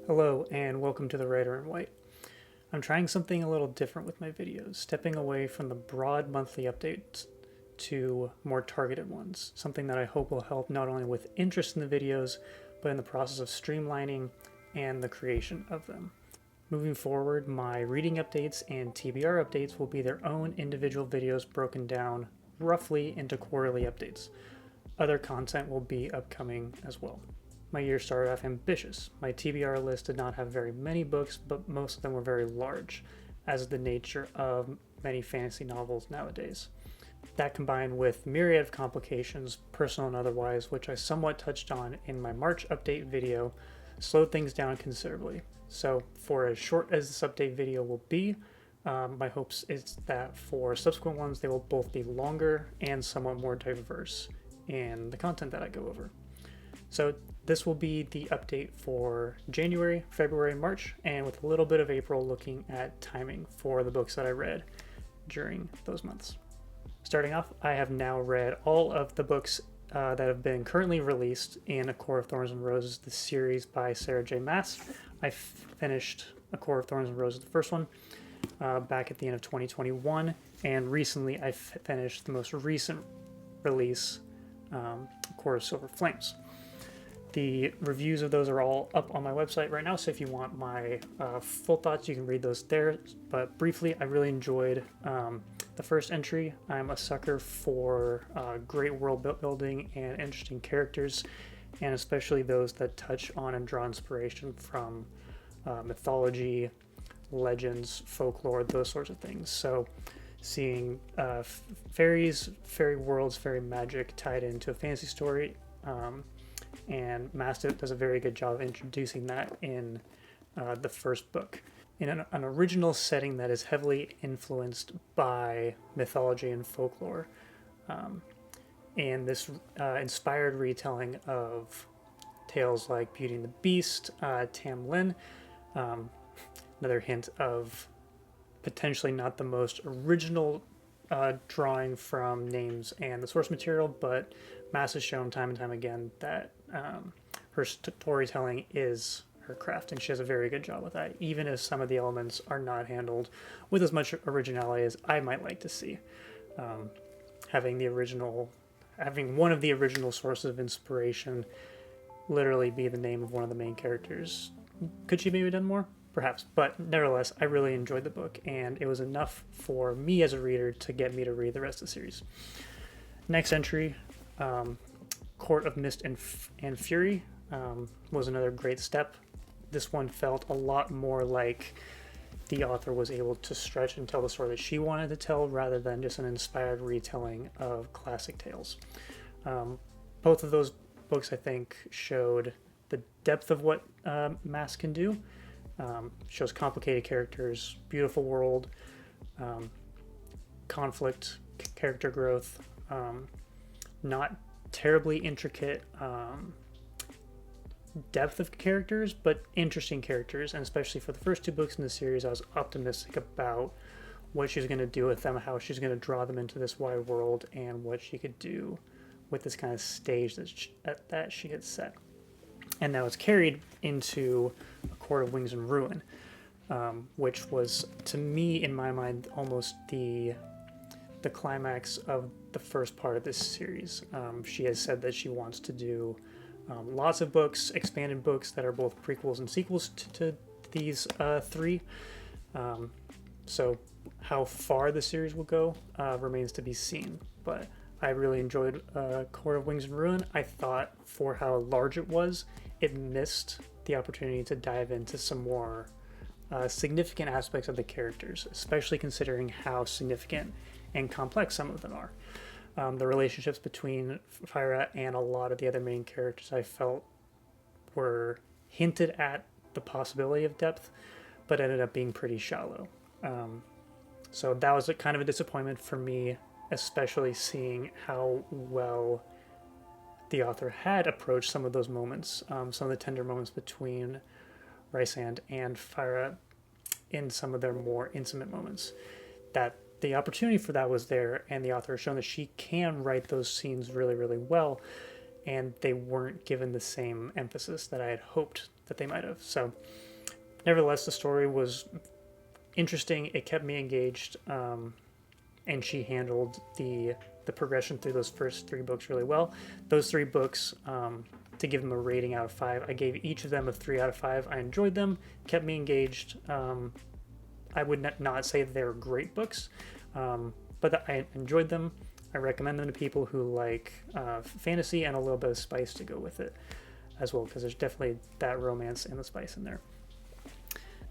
Hello and welcome to the Writer in White. I'm trying something a little different with my videos, stepping away from the broad monthly updates to more targeted ones, something that I hope will help not only with interest in the videos, but in the process of streamlining and the creation of them. Moving forward, my reading updates and TBR updates will be their own individual videos broken down roughly into quarterly updates. Other content will be upcoming as well. My year started off ambitious. My TBR list did not have very many books, but most of them were very large, as is the nature of many fantasy novels nowadays. That combined with myriad of complications, personal and otherwise, which I somewhat touched on in my March update video, slowed things down considerably. So for as short as this update video will be, my hopes is that for subsequent ones, they will both be longer and somewhat more diverse in the content that I go over. So this will be the update for January, February, March, and with a little bit of April, looking at timing for the books that I read during those months. Starting off, I have now read all of the books that have been currently released in A Court of Thorns and Roses, the series by Sarah J. Maas. I finished A Court of Thorns and Roses, the first one, back at the end of 2021, and recently I finished the most recent release, A Court of Silver Flames. The reviews of those are all up on my website right now, so if you want my full thoughts, you can read those there. But briefly, I really enjoyed the first entry. I'm a sucker for great world building and interesting characters, and especially those that touch on and draw inspiration from mythology, legends, folklore, those sorts of things. So seeing fairies, fairy worlds, fairy magic tied into a fantasy story, and Maas does a very good job of introducing that in the first book, in an original setting that is heavily influenced by mythology and folklore. And this inspired retelling of tales like Beauty and the Beast, Tam Lin, another hint of potentially not the most original drawing from names and the source material, but Maas has shown time and time again that her storytelling is her craft, and she does a very good job with that, even if some of the elements are not handled with as much originality as I might like to see. Having one of the original sources of inspiration literally be the name of one of the main characters. Could she maybe have done more? Perhaps, but nevertheless, I really enjoyed the book, and it was enough for me as a reader to get me to read the rest of the series. Next entry, Court of Mist and Fury, was another great step. This one felt a lot more like the author was able to stretch and tell the story that she wanted to tell, rather than just an inspired retelling of classic tales. Both of those books, I think, showed the depth of what Maas can do. Shows complicated characters, beautiful world, conflict, character growth, not terribly intricate depth of characters, but interesting characters. And especially for the first two books in the series, I was optimistic about what she's going to do with them, how she's going to draw them into this wide world, and what she could do with this kind of stage that she had set. And now it's carried into A Court of Wings and Ruin, which was, to me, in my mind, almost the climax of the first part of this series. She has said that she wants to do lots of books, expanded books that are both prequels and sequels to these three. So how far the series will go remains to be seen, but I really enjoyed Court of Wings and Ruin. I thought for how large it was, it missed the opportunity to dive into some more significant aspects of the characters, especially considering how significant and complex some of them are. The relationships between Feyre and a lot of the other main characters, I felt, were hinted at the possibility of depth, but ended up being pretty shallow. So that was kind of a disappointment for me, especially seeing how well the author had approached some of those moments, some of the tender moments between Rysand and Feyre in some of their more intimate moments. That the opportunity for that was there, and the author has shown that she can write those scenes really, really well, and they weren't given the same emphasis that I had hoped that they might have. So nevertheless, the story was interesting. It kept me engaged, and she handled the progression through those first 3 books really well. Those 3 books, to give them a rating out of 5, I gave each of them a 3 out of 5. I enjoyed them, kept me engaged. I would not say that they were great books, but I enjoyed them. I recommend them to people who like fantasy and a little bit of spice to go with it as well, because there's definitely that romance and the spice in there.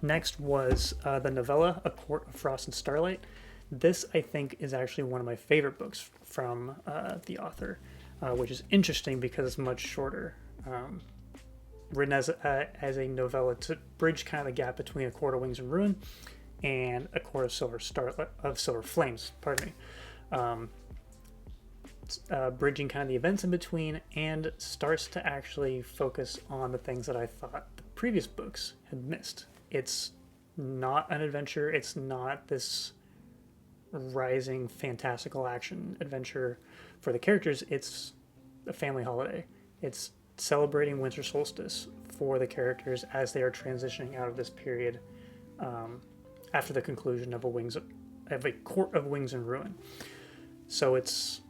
Next was the novella, A Court of Frost and Starlight. This, I think, is actually one of my favorite books from the author, which is interesting because it's much shorter. Written as a novella to bridge kind of the gap between A Court of Wings and Ruin and A Court of Silver Flames, pardon me. Bridging kind of the events in between, and starts to actually focus on the things that I thought the previous books had missed. It's not an adventure. It's not this rising fantastical action adventure for the characters. It's a family holiday. It's celebrating winter solstice for the characters as they are transitioning out of this period after the conclusion of a Court of Wings and Ruin. So it's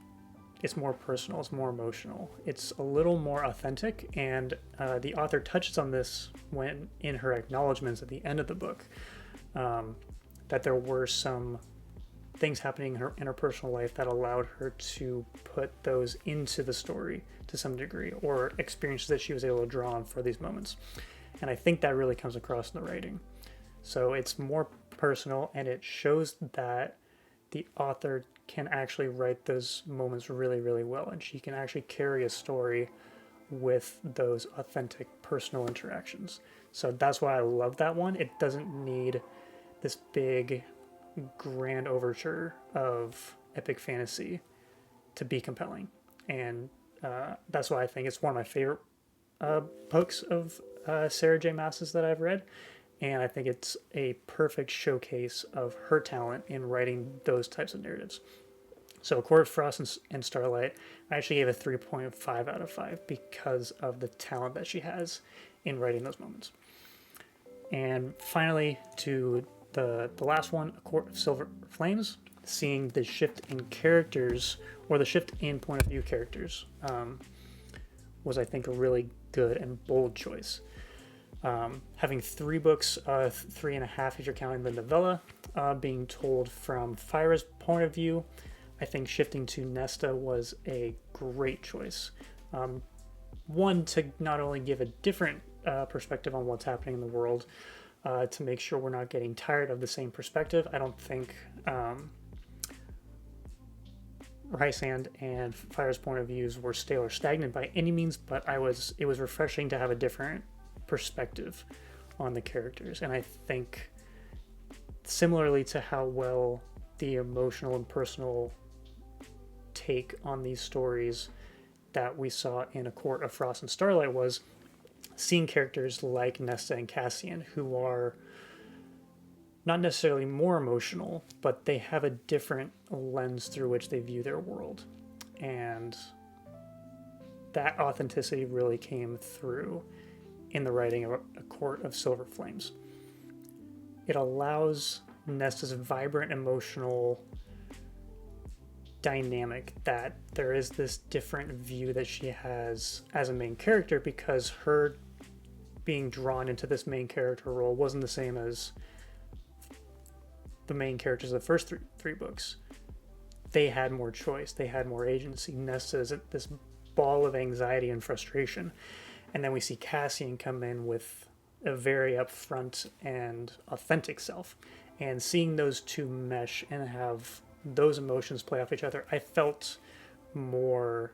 more personal, it's more emotional, it's a little more authentic, and the author touches on this when in her acknowledgments at the end of the book, that there were some things happening in her personal life that allowed her to put those into the story to some degree, or experiences that she was able to draw on for these moments. And I think that really comes across in the writing. So it's more personal, and it shows that the author can actually write those moments really, really well, and she can actually carry a story with those authentic personal interactions. So that's why I love that one. It doesn't need this big grand overture of epic fantasy to be compelling, and that's why I think it's one of my favorite books of Sarah J. Maas's that I've read. And I think it's a perfect showcase of her talent in writing those types of narratives. So Court of Frost and Starlight, I actually gave a 3.5 out of 5 because of the talent that she has in writing those moments. And finally, to the last one, A Court of Silver Flames, seeing the shift in characters, or the shift in point of view characters, was, I think, a really good and bold choice. Having 3 books, 3.5 if you're counting the novella, being told from Fyra's point of view, I think shifting to Nesta was a great choice. One, to not only give a different perspective on what's happening in the world, to make sure we're not getting tired of the same perspective. I don't think Rysand and Fyra's point of views were stale or stagnant by any means, but it was refreshing to have a different perspective on the characters. And I think similarly to how well the emotional and personal take on these stories that we saw in A Court of Frost and Starlight was seeing characters like Nesta and Cassian, who are not necessarily more emotional, but they have a different lens through which they view their world. And that authenticity really came through in the writing of A Court of Silver Flames. It allows Nesta's vibrant emotional dynamic, that there is this different view that she has as a main character, because her being drawn into this main character role wasn't the same as the main characters of the first three books. They had more choice, they had more agency. Nesta is this ball of anxiety and frustration. And then we see Cassian come in with a very upfront and authentic self. And seeing those two mesh and have those emotions play off each other, I felt more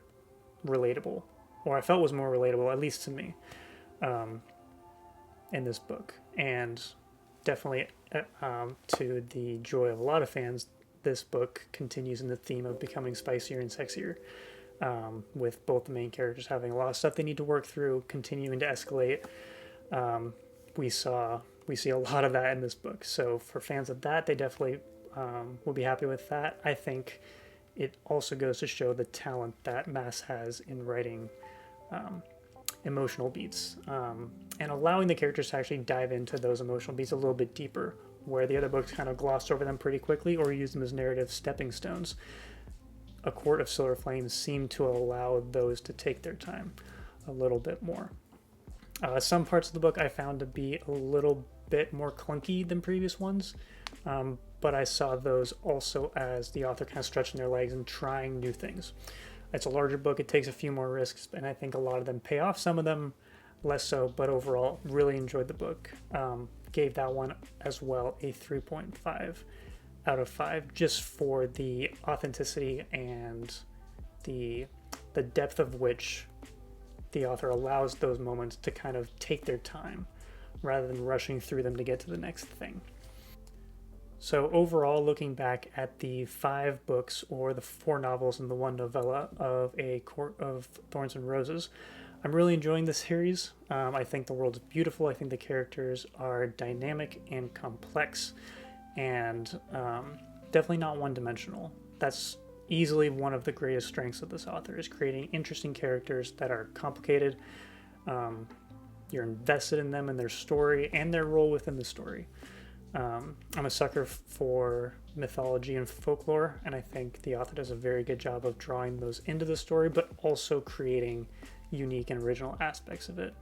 relatable, or I felt was more relatable, at least to me, in this book. And definitely to the joy of a lot of fans, this book continues in the theme of becoming spicier and sexier. With both the main characters having a lot of stuff they need to work through, continuing to escalate. We see a lot of that in this book. So for fans of that, they definitely will be happy with that. I think it also goes to show the talent that Maas has in writing emotional beats, and allowing the characters to actually dive into those emotional beats a little bit deeper, where the other books kind of glossed over them pretty quickly or used them as narrative stepping stones. A Court of Silver Flames seemed to allow those to take their time a little bit more. Some parts of the book I found to be a little bit more clunky than previous ones, but I saw those also as the author kind of stretching their legs and trying new things. It's a larger book, it takes a few more risks, and I think a lot of them pay off, some of them less so, but overall, really enjoyed the book. Gave that one as well a 3.5 out of 5, just for the authenticity and the depth of which the author allows those moments to kind of take their time rather than rushing through them to get to the next thing. So overall, looking back at the 5 books, or the 4 novels and the 1 novella of A Court of Thorns and Roses, I'm really enjoying this series. I think the world is beautiful. I think the characters are dynamic and complex, and definitely not one-dimensional. That's easily one of the greatest strengths of this author, is creating interesting characters that are complicated. You're invested in them and their story and their role within the story. I'm a sucker for mythology and folklore, and I think the author does a very good job of drawing those into the story, but also creating unique and original aspects of it.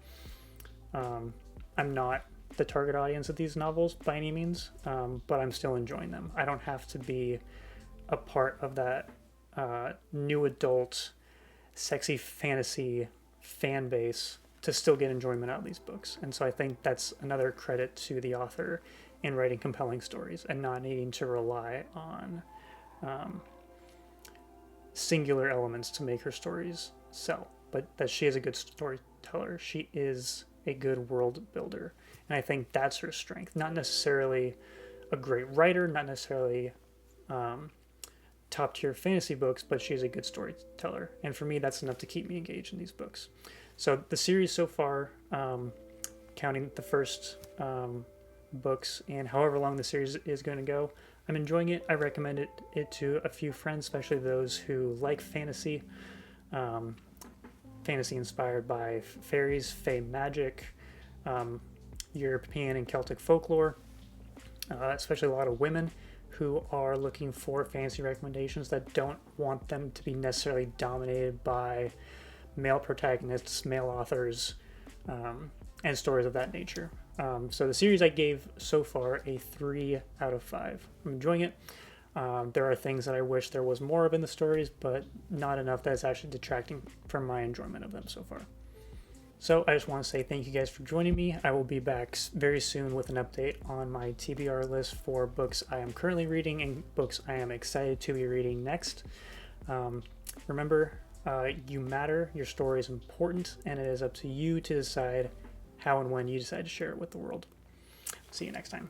I'm not the target audience of these novels by any means, but I'm still enjoying them. I don't have to be a part of that new adult sexy fantasy fan base to still get enjoyment out of these books. And so I think that's another credit to the author in writing compelling stories and not needing to rely on singular elements to make her stories sell, but that she is a good storyteller. She is a good world builder, and I think that's her strength. Not necessarily a great writer, not necessarily top tier fantasy books, but she's a good storyteller, and for me that's enough to keep me engaged in these books. So the series so far, counting the first books and however long the series is going to go, I'm enjoying it. I recommend it to a few friends, especially those who like fantasy, fantasy inspired by fairies, fae magic, European and Celtic folklore, especially a lot of women who are looking for fantasy recommendations that don't want them to be necessarily dominated by male protagonists, male authors, and stories of that nature. So the series I gave so far a 3 out of 5. I'm enjoying it. There are things that I wish there was more of in the stories, but not enough that it's actually detracting from my enjoyment of them so far. So I just want to say thank you guys for joining me. I will be back very soon with an update on my TBR list for books I am currently reading and books I am excited to be reading next. Remember, you matter, your story is important, and it is up to you to decide how and when you decide to share it with the world. See you next time.